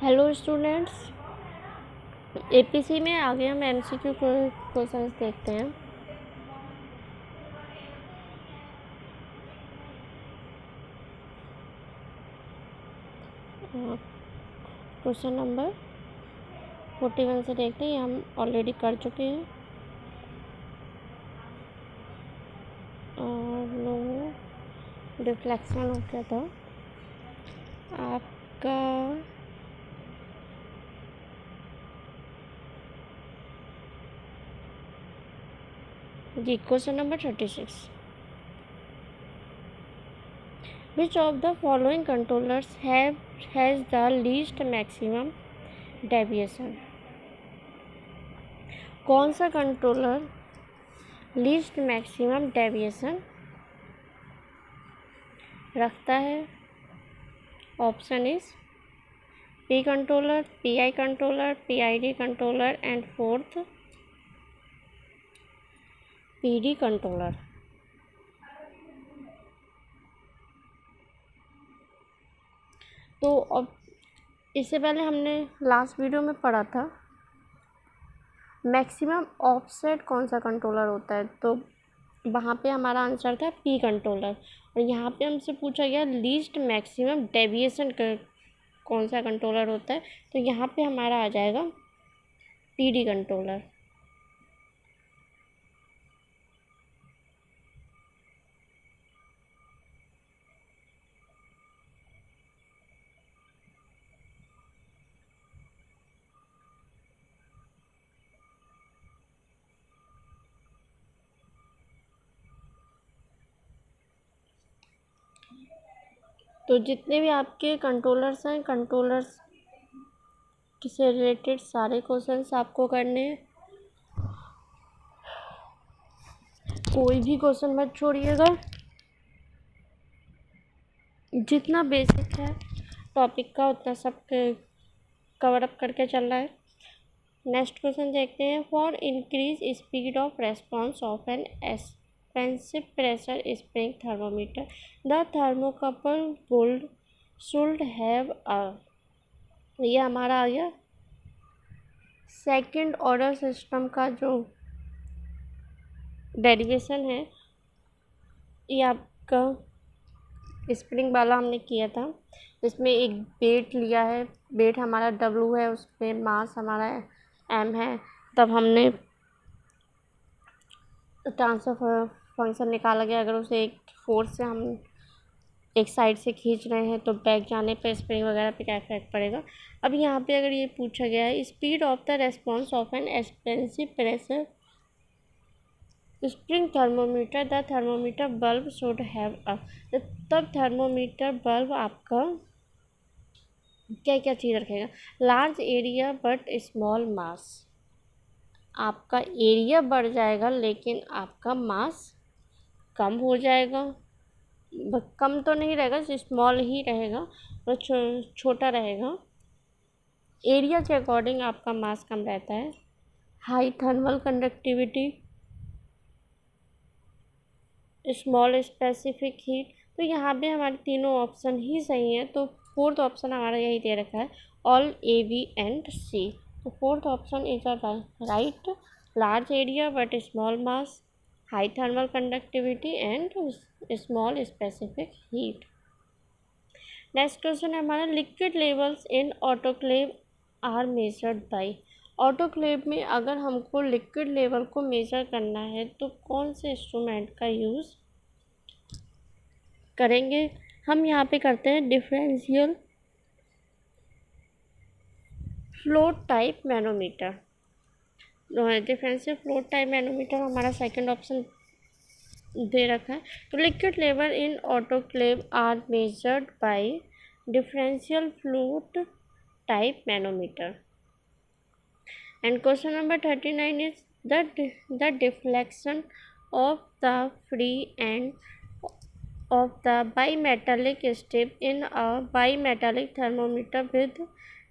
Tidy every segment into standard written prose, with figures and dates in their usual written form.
Hello students, APC में आगे हम एमसीक्यू क्वेश्चंस देखते हैं। क्वेश्चन नंबर 41 से देखते हैं, ये हम ऑलरेडी कर चुके हैं। और नो डिफ्लेक्शन हो गया था आपका। जी, question number 36, which of the following controllers has the least maximum deviation. कौन सा कंट्रोलर लीस्ट मैक्सिमम डेविएशन रखता है? Option is P controller, PI controller, PID controller and fourth PD controller. तो अब इससे पहले हमने लास्ट वीडियो में पढ़ा था मैक्सिमम ऑफसेट कौन सा कंट्रोलर होता है, तो वहाँ पे हमारा आंसर था पी कंट्रोलर। और यहाँ पे हमसे पूछा गया लीस्ट मैक्सिमम डेविएशन कौन सा कंट्रोलर होता है, तो यहाँ पे हमारा आ जाएगा पीडी कंट्रोलर। तो जितने भी आपके कंट्रोलर्स हैं, कंट्रोलर्स से रिलेटेड सारे क्वेश्चंस आपको करने हैं। कोई भी क्वेश्चन मत छोड़िएगा। जितना बेसिक है टॉपिक का उतना सब कवर अप करके चल रहा है। नेक्स्ट क्वेश्चन देखते हैं। For increase speed of response of an expensive pressure spring thermometer the thermocouple would should have a, ये हमारा आ गया सेकंड ऑर्डर सिस्टम का जो डेरिवेशन है। ये आपका स्प्रिंग वाला हमने किया था, इसमें एक वेट लिया है, वेट हमारा W है, उस पर मास हमारा M है। तब हमने ट्रांसफर फंक्शन निकाला गया। अगर उसे एक फोर्स से हम एक साइड से खींच रहे हैं तो बैक जाने पर स्प्रिंग वगैरह पे क्या इफेक्ट पड़ेगा। अब यहाँ पे अगर ये पूछा गया है speed of the response of an expensive pressure spring thermometer the thermometer bulb should have a, तब थर्मोमीटर बल्ब आपका क्या क्या चीज़ रखेगा? लार्ज एरिया बट स्मॉल मास। आपका एरिया बढ़ जाएगा लेकिन आपका मास कम हो जाएगा। कम तो नहीं रहेगा, स्मॉल ही रहेगा और छोटा रहेगा। एरिया के अकॉर्डिंग आपका मास कम रहता है। High thermal conductivity, small specific heat. तो यहाँ पे हमारे तीनों ऑप्शन ही सही हैं, तो फोर्थ ऑप्शन हमारा यही दे रखा है, all A B and C. तो fourth option is a right, large area but small mass, high thermal conductivity and small specific heat. Next question है हमारा, liquid levels in autoclave are measured by. Autoclave में अगर हमको liquid level को major करना है तो कौन से इंस्ट्रूमेंट का यूज़ करेंगे? हम यहाँ पे करते हैं differential float type manometer. Differential float type manometer हमारा सेकंड ऑप्शन दे रखा है। तो liquid level in autoclave are measured by differential float type manometer. And question number 39 is the deflection of the free end of the bimetallic strip in a bimetallic thermometer with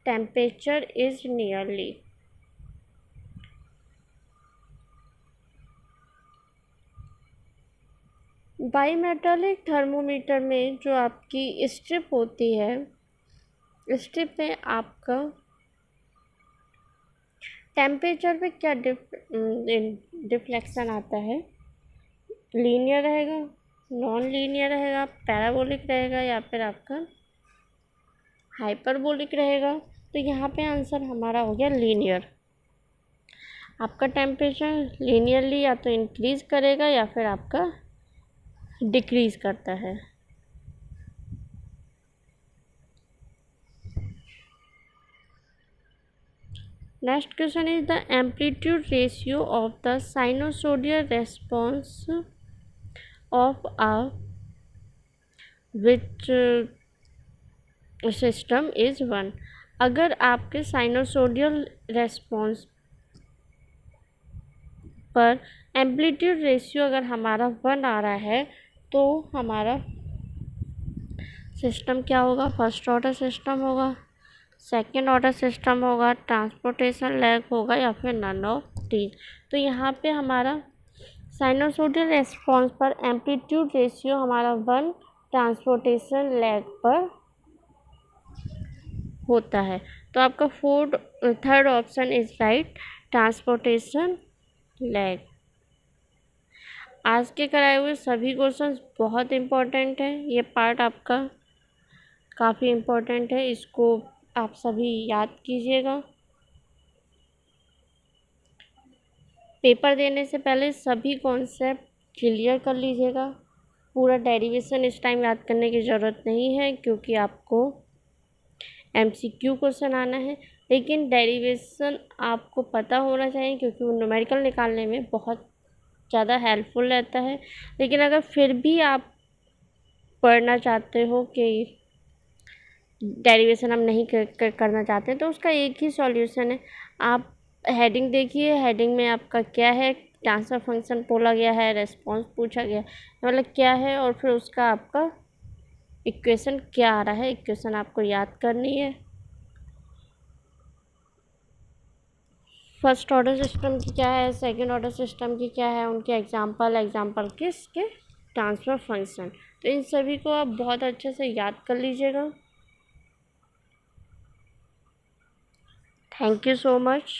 temperature is nearly। Bimetallic thermometer में जो आपकी strip होती है step में आपका temperature पे क्या deflection आता है, लीनियर रहेगा, नॉन लीनियर रहेगा, पैराबोलिक रहेगा या फिर आपका हाइपरबोलिक रहेगा। तो यहाँ पे आंसर हमारा हो गया लीनियर। आपका टेम्परेचर लीनियरली या तो इंक्रीज करेगा या फिर आपका डिक्रीज करता है। Next question is the amplitude ratio of the sinusoidal response of a which system is 1। अगर आपके साइनोसोडियल रेस्पॉन्स पर एम्पलीट्यूड रेशियो अगर हमारा 1 आ रहा है तो हमारा सिस्टम क्या होगा, फर्स्ट ऑर्डर सिस्टम होगा, सेकेंड ऑर्डर सिस्टम होगा, ट्रांसपोर्टेशन लैग होगा या फिर नन ऑफ दीज। तो यहाँ पे हमारा साइनोसोडियल रेस्पॉन्स पर एम्पलीट्यूड रेशियो हमारा 1 ट्रांसपोर्टेशन लैग पर होता है। तो आपका third option is right, transportation lag. आज के कराए हुए सभी क्वेश्चंस बहुत इम्पोर्टेंट है, ये पार्ट आपका काफ़ी इम्पोर्टेंट है, इसको आप सभी याद कीजिएगा। पेपर देने से पहले सभी कॉन्सेप्ट क्लियर कर लीजिएगा। पूरा डेरिवेशन इस टाइम याद करने की ज़रूरत नहीं है क्योंकि आपको MCQ क्वेश्चन आना है, लेकिन डेरिवेशन आपको पता होना चाहिए क्योंकि वो न्यूमेरिकल निकालने में बहुत ज़्यादा हेल्पफुल रहता है। लेकिन अगर फिर भी आप पढ़ना चाहते हो कि डेरिवेशन हम नहीं करना चाहते तो उसका एक ही सॉल्यूशन है, आप हेडिंग देखिए, हेडिंग में आपका क्या है, ट्रांसफर फंक्शन बोला गया है, रेस्पॉन्स पूछा गया मतलब क्या है, और फिर उसका आपका इक्वेशन क्या आ रहा है, इक्वेशन आपको याद करनी है। फर्स्ट ऑर्डर सिस्टम की क्या है, सेकंड ऑर्डर सिस्टम की क्या है, उनके एग्जांपल किसके, ट्रांसफ़र फंक्शन। तो इन सभी को आप बहुत अच्छे से याद कर लीजिएगा। Thank you so much.